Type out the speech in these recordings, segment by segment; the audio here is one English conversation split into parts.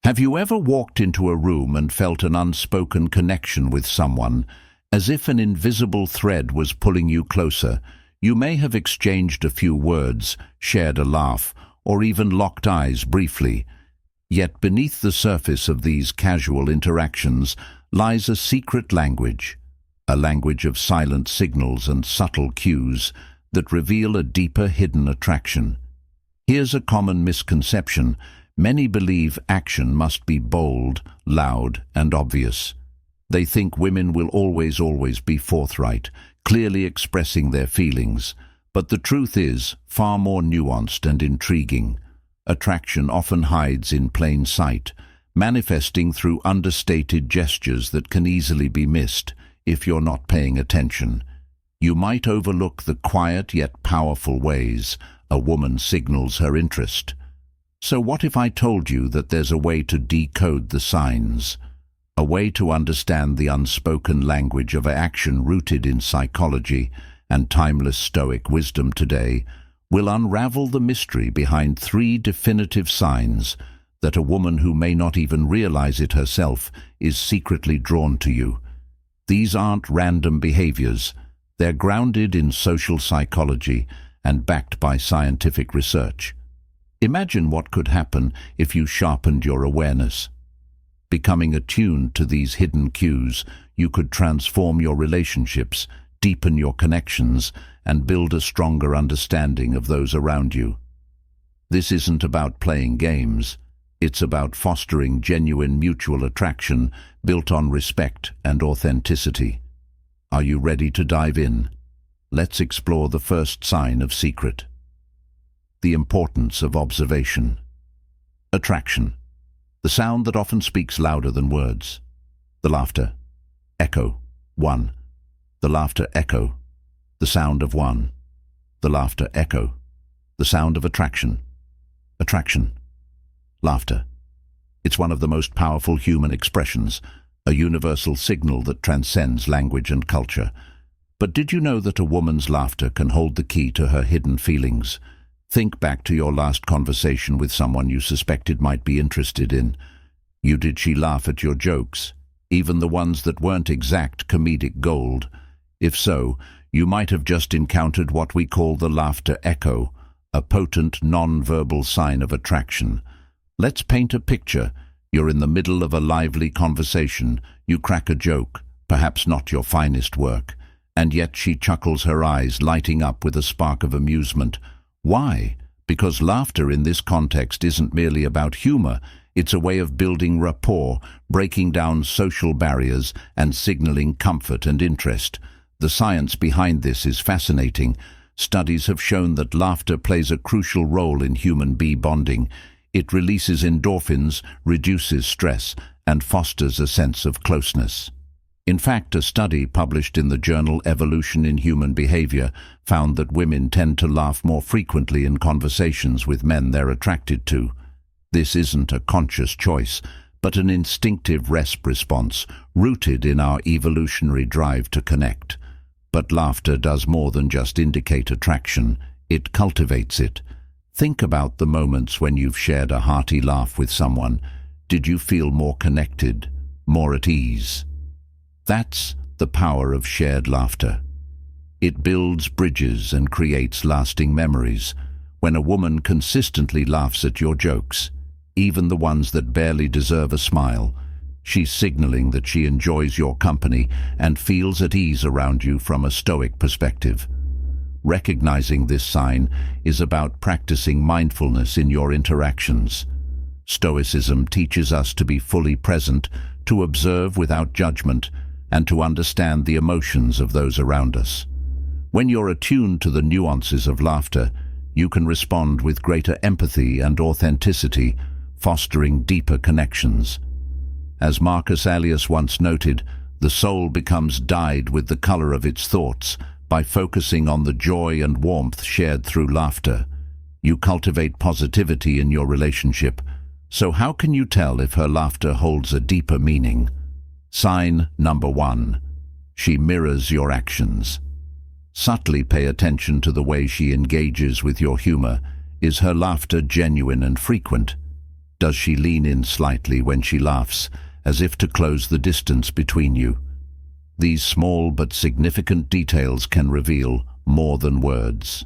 Have you ever walked into a room and felt an unspoken connection with someone, as if an invisible thread was pulling you closer? You may have exchanged a few words, shared a laugh, or even locked eyes briefly. Yet beneath the surface of these casual interactions lies a secret language, a language of silent signals and subtle cues that reveal a deeper hidden attraction. Here's a common misconception. Many believe action must be bold, loud, and obvious. They think women will always be forthright, clearly expressing their feelings. But the truth is far more nuanced and intriguing. Attraction often hides in plain sight, manifesting through understated gestures that can easily be missed if you're not paying attention. You might overlook the quiet yet powerful ways a woman signals her interest. So what if I told you that there's a way to decode the signs? A way to understand the unspoken language of action rooted in psychology and timeless Stoic wisdom today will unravel the mystery behind 3 definitive signs that a woman who may not even realize it herself is secretly drawn to you. These aren't random behaviors. They're grounded in social psychology and backed by scientific research. Imagine what could happen if you sharpened your awareness. Becoming attuned to these hidden cues, you could transform your relationships, deepen your connections, and build a stronger understanding of those around you. This isn't about playing games. It's about fostering genuine mutual attraction built on respect and authenticity. Are you ready to dive in? Let's explore the first sign of secret. The importance of observation. Attraction. The sound that often speaks louder than words. The laughter. Echo. 1. The laughter echo. The sound of 1. The laughter echo. The sound of attraction. Attraction. Laughter. It's one of the most powerful human expressions, a universal signal that transcends language and culture. But did you know that a woman's laughter can hold the key to her hidden feelings? Think back to your last conversation with someone you suspected might be interested in. Did she laugh at your jokes, even the ones that weren't exact comedic gold? If so, you might have just encountered what we call the laughter echo, a potent non-verbal sign of attraction. Let's paint a picture. You're in the middle of a lively conversation. You crack a joke, perhaps not your finest work, and yet she chuckles, her eyes lighting up with a spark of amusement. Why? Because laughter in this context isn't merely about humor. It's a way of building rapport, breaking down social barriers, and signaling comfort and interest. The science behind this is fascinating. Studies have shown that laughter plays a crucial role in human bonding. It releases endorphins, reduces stress, and fosters a sense of closeness. In fact, a study published in the journal Evolution in Human Behavior found that women tend to laugh more frequently in conversations with men they're attracted to. This isn't a conscious choice, but an instinctive response rooted in our evolutionary drive to connect. But laughter does more than just indicate attraction, it cultivates it. Think about the moments when you've shared a hearty laugh with someone. Did you feel more connected, more at ease? That's the power of shared laughter. It builds bridges and creates lasting memories. When a woman consistently laughs at your jokes, even the ones that barely deserve a smile, she's signaling that she enjoys your company and feels at ease around you from a Stoic perspective. Recognizing this sign is about practicing mindfulness in your interactions. Stoicism teaches us to be fully present, to observe without judgment, and to understand the emotions of those around us. When you're attuned to the nuances of laughter, you can respond with greater empathy and authenticity, fostering deeper connections. As Marcus Aurelius once noted, the soul becomes dyed with the color of its thoughts. By focusing on the joy and warmth shared through laughter, you cultivate positivity in your relationship. So how can you tell if her laughter holds a deeper meaning? Sign number 1. She mirrors your actions. Subtly pay attention to the way she engages with your humor. Is her laughter genuine and frequent? Does she lean in slightly when she laughs, as if to close the distance between you? These small but significant details can reveal more than words.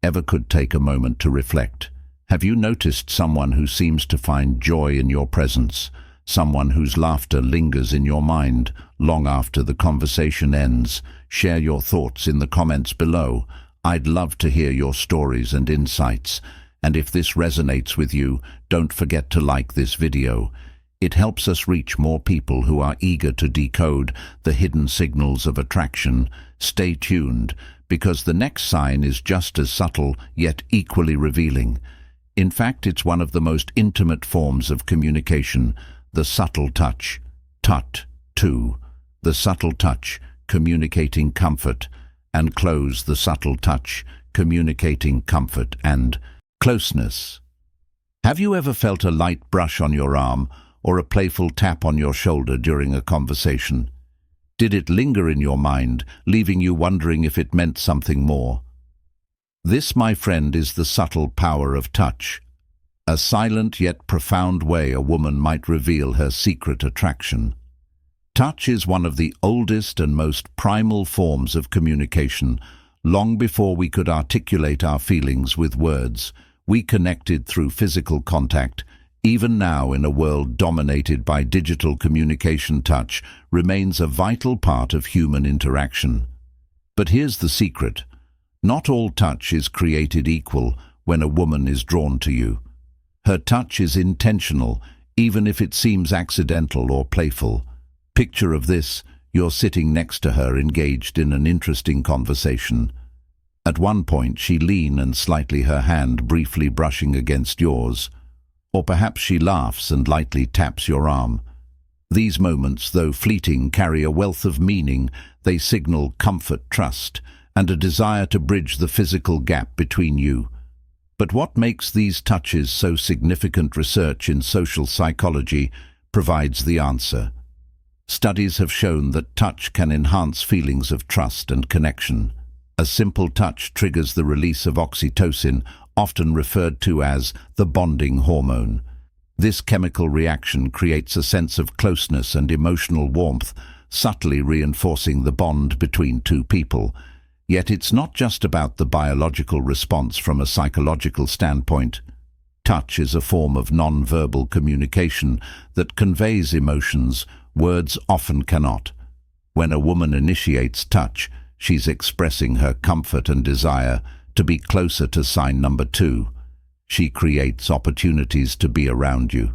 Ever could take a moment to reflect. Have you noticed someone who seems to find joy in your presence? Someone whose laughter lingers in your mind long after the conversation ends? Share your thoughts in the comments below. I'd love to hear your stories and insights. And if this resonates with you, don't forget to like this video. It helps us reach more people who are eager to decode the hidden signals of attraction. Stay tuned, because the next sign is just as subtle, yet equally revealing. In fact, it's one of the most intimate forms of communication, the subtle touch. Tut, two. The subtle touch, communicating comfort, and close, the subtle touch, communicating comfort and closeness. Have you ever felt a light brush on your arm or a playful tap on your shoulder during a conversation? Did it linger in your mind, leaving you wondering if it meant something more? This, my friend, is the subtle power of touch. A silent yet profound way a woman might reveal her secret attraction. Touch is one of the oldest and most primal forms of communication. Long before we could articulate our feelings with words, we connected through physical contact. Even now, in a world dominated by digital communication, touch remains a vital part of human interaction. But here's the secret. Not all touch is created equal when a woman is drawn to you. Her touch is intentional, even if it seems accidental or playful. Picture of this: you're sitting next to her, engaged in an interesting conversation. At one point, she leans and slightly her hand briefly brushing against yours. Or perhaps she laughs and lightly taps your arm. These moments, though fleeting, carry a wealth of meaning. They signal comfort, trust, and a desire to bridge the physical gap between you. But what makes these touches so significant? Research in social psychology provides the answer. Studies have shown that touch can enhance feelings of trust and connection. A simple touch triggers the release of oxytocin, often referred to as the bonding hormone. This chemical reaction creates a sense of closeness and emotional warmth, subtly reinforcing the bond between two people. Yet it's not just about the biological response. From a psychological standpoint, touch is a form of non-verbal communication that conveys emotions words often cannot. When a woman initiates touch, she's expressing her comfort and desire to be closer to sign number 2. She creates opportunities to be around you.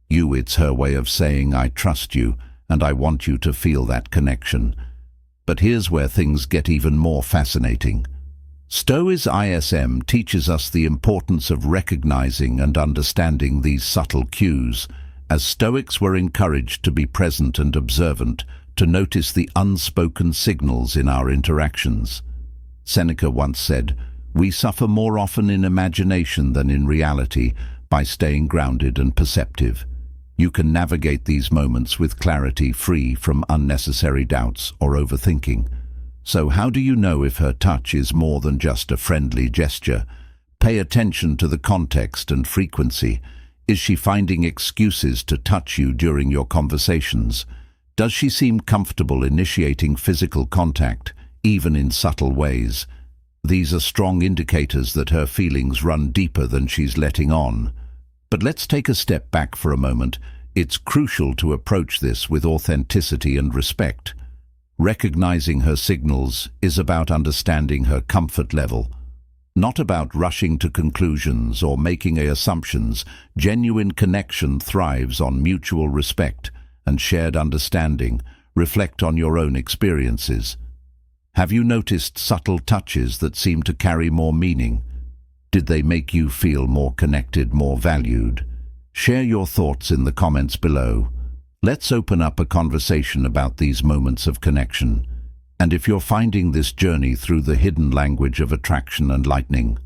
It's her way of saying, I trust you and I want you to feel that connection. But here's where things get even more fascinating. Stoicism teaches us the importance of recognizing and understanding these subtle cues. As Stoics were encouraged to be present and observant, to notice the unspoken signals in our interactions. Seneca once said, "We suffer more often in imagination than in reality by staying grounded and perceptive." You can navigate these moments with clarity, free from unnecessary doubts or overthinking. So how do you know if her touch is more than just a friendly gesture? Pay attention to the context and frequency. Is she finding excuses to touch you during your conversations? Does she seem comfortable initiating physical contact, even in subtle ways? These are strong indicators that her feelings run deeper than she's letting on. But let's take a step back for a moment. It's crucial to approach this with authenticity and respect. Recognizing her signals is about understanding her comfort level, not about rushing to conclusions or making assumptions. Genuine connection thrives on mutual respect and shared understanding. Reflect on your own experiences. Have you noticed subtle touches that seem to carry more meaning? Did they make you feel more connected, more valued? Share your thoughts in the comments below. Let's open up a conversation about these moments of connection. And if you're finding this journey through the hidden language of attraction enlightening,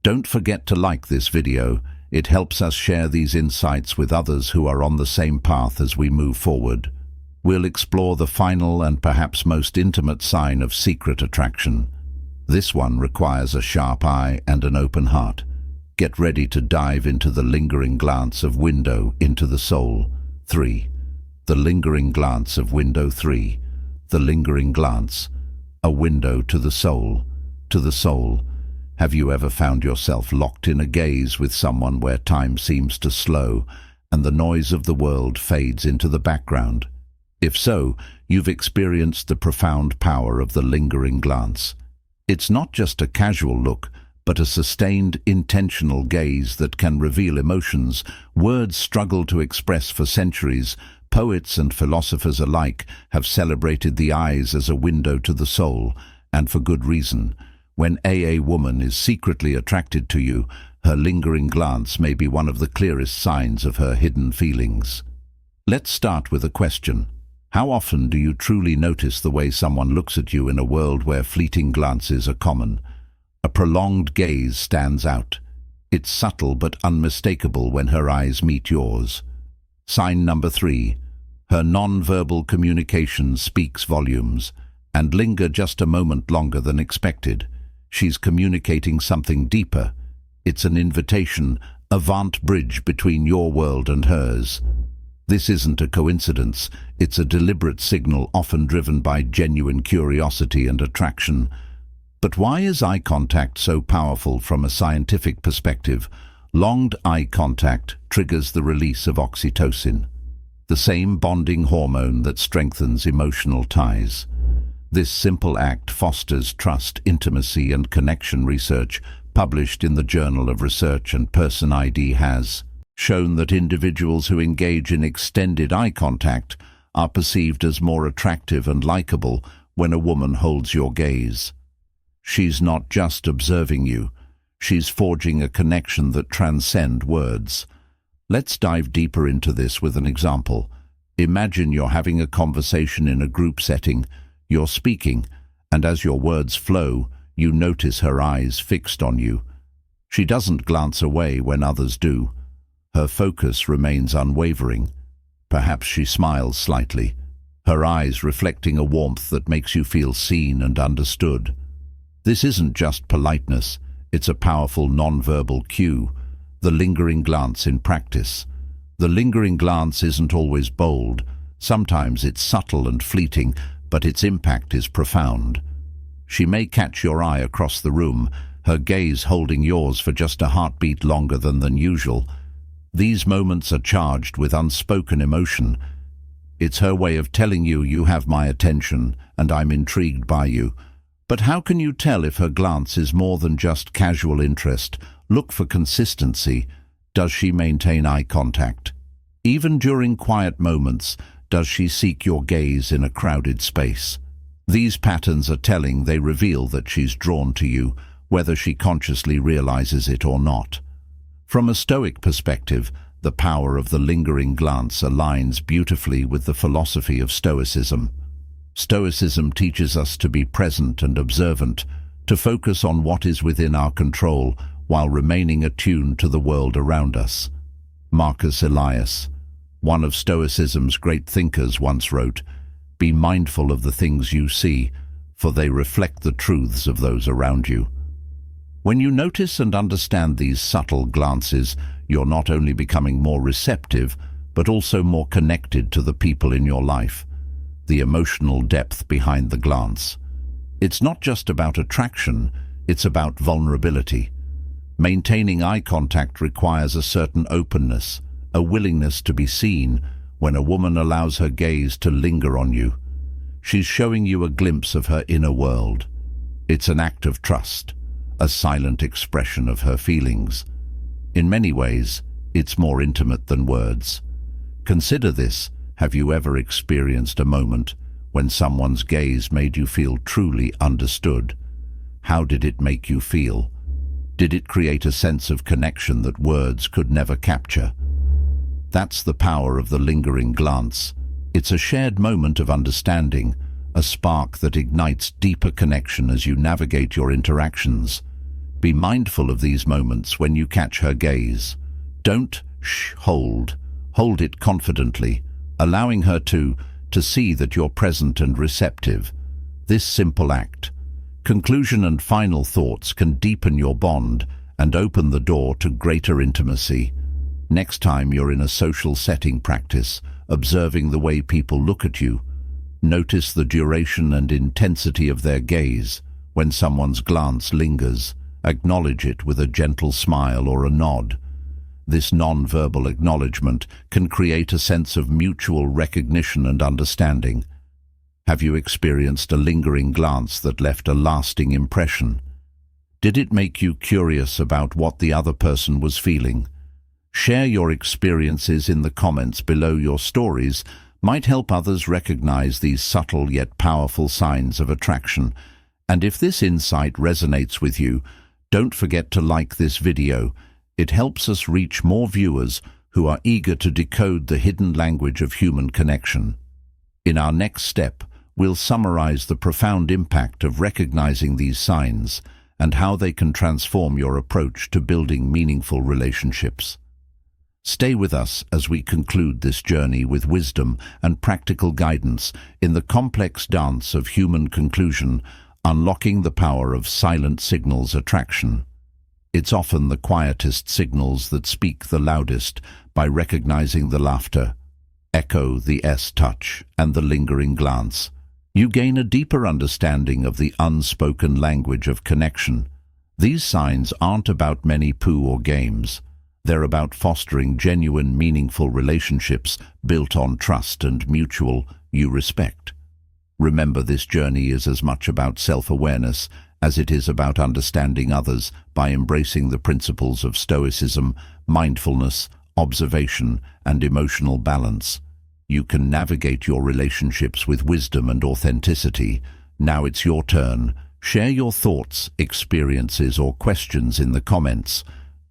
don't forget to like this video. It helps us share these insights with others who are on the same path as we move forward. We'll explore the final and perhaps most intimate sign of secret attraction. This one requires a sharp eye and an open heart. Get ready to dive into the lingering glance of window into the soul. 3. The lingering glance of window. 3. The lingering glance, a window to the soul. To the soul. Have you ever found yourself locked in a gaze with someone where time seems to slow and the noise of the world fades into the background? If so, you've experienced the profound power of the lingering glance. It's not just a casual look, but a sustained, intentional gaze that can reveal emotions words struggle to express for centuries. Poets and philosophers alike have celebrated the eyes as a window to the soul, and for good reason. When a woman is secretly attracted to you, her lingering glance may be one of the clearest signs of her hidden feelings. Let's start with a question. How often do you truly notice the way someone looks at you in a world where fleeting glances are common? A prolonged gaze stands out. It's subtle but unmistakable when her eyes meet yours. Sign number 3. Her non-verbal communication speaks volumes, and linger just a moment longer than expected. She's communicating something deeper. It's an invitation, a vant bridge between your world and hers. This isn't a coincidence. It's a deliberate signal often driven by genuine curiosity and attraction. But why is eye contact so powerful from a scientific perspective? Long eye contact triggers the release of oxytocin, the same bonding hormone that strengthens emotional ties. This simple act fosters trust, intimacy, and connection. Research published in the Journal of Research and Person ID has shown that individuals who engage in extended eye contact are perceived as more attractive and likable when a woman holds your gaze. She's not just observing you, she's forging a connection that transcends words. Let's dive deeper into this with an example. Imagine you're having a conversation in a group setting. You're speaking, and as your words flow, you notice her eyes fixed on you. She doesn't glance away when others do. Her focus remains unwavering. Perhaps she smiles slightly, her eyes reflecting a warmth that makes you feel seen and understood. This isn't just politeness, it's a powerful non-verbal cue, the lingering glance in practice. The lingering glance isn't always bold. Sometimes it's subtle and fleeting, but its impact is profound. She may catch your eye across the room, her gaze holding yours for just a heartbeat longer than usual. These moments are charged with unspoken emotion. It's her way of telling you, you have my attention and I'm intrigued by you. But how can you tell if her glance is more than just casual interest? Look for consistency. Does she maintain eye contact? Even during quiet moments, does she seek your gaze in a crowded space? These patterns are telling. They reveal that she's drawn to you, whether she consciously realizes it or not. From a Stoic perspective, the power of the lingering glance aligns beautifully with the philosophy of Stoicism. Stoicism teaches us to be present and observant, to focus on what is within our control while remaining attuned to the world around us. Marcus Aurelius, one of Stoicism's great thinkers, once wrote, "Be mindful of the things you see, for they reflect the truths of those around you." When you notice and understand these subtle glances, you're not only becoming more receptive, but also more connected to the people in your life. The emotional depth behind the glance. It's not just about attraction, it's about vulnerability. Maintaining eye contact requires a certain openness, a willingness to be seen. When a woman allows her gaze to linger on you, she's showing you a glimpse of her inner world. It's an act of trust, a silent expression of her feelings. In many ways, it's more intimate than words. Consider this. Have you ever experienced a moment when someone's gaze made you feel truly understood? How did it make you feel? Did it create a sense of connection that words could never capture? That's the power of the lingering glance. It's a shared moment of understanding, a spark that ignites deeper connection as you navigate your interactions. Be mindful of these moments when you catch her gaze. Don't hold. Hold it confidently, allowing her to see that you're present and receptive. This simple act, conclusion and final thoughts, can deepen your bond and open the door to greater intimacy. Next time you're in a social setting, practice observing the way people look at you. Notice the duration and intensity of their gaze. When someone's glance lingers, acknowledge it with a gentle smile or a nod. This non-verbal acknowledgement can create a sense of mutual recognition and understanding. Have you experienced a lingering glance that left a lasting impression? Did it make you curious about what the other person was feeling? Share your experiences in the comments below. Your stories might help others recognize these subtle yet powerful signs of attraction. And if this insight resonates with you, don't forget to like this video. It helps us reach more viewers who are eager to decode the hidden language of human connection. In our next step, we'll summarize the profound impact of recognizing these signs and how they can transform your approach to building meaningful relationships. Stay with us as we conclude this journey with wisdom and practical guidance in the complex dance of human conclusion, unlocking the power of silent signals attraction. It's often the quietest signals that speak the loudest. By recognizing the laughter, echo, the touch, and the lingering glance, you gain a deeper understanding of the unspoken language of connection. These signs aren't about many poo or games. They're about fostering genuine, meaningful relationships built on trust and mutual respect. Remember, this journey is as much about self-awareness as it is about understanding others. By embracing the principles of Stoicism, mindfulness, observation, and emotional balance, you can navigate your relationships with wisdom and authenticity. Now it's your turn. Share your thoughts, experiences, or questions in the comments.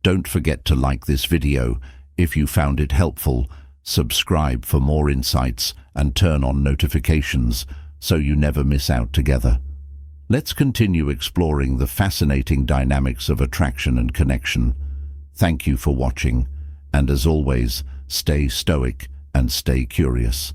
Don't forget to like this video if you found it helpful, subscribe for more insights, and turn on notifications so you never miss out together. Let's continue exploring the fascinating dynamics of attraction and connection. Thank you for watching, and as always, stay stoic and stay curious.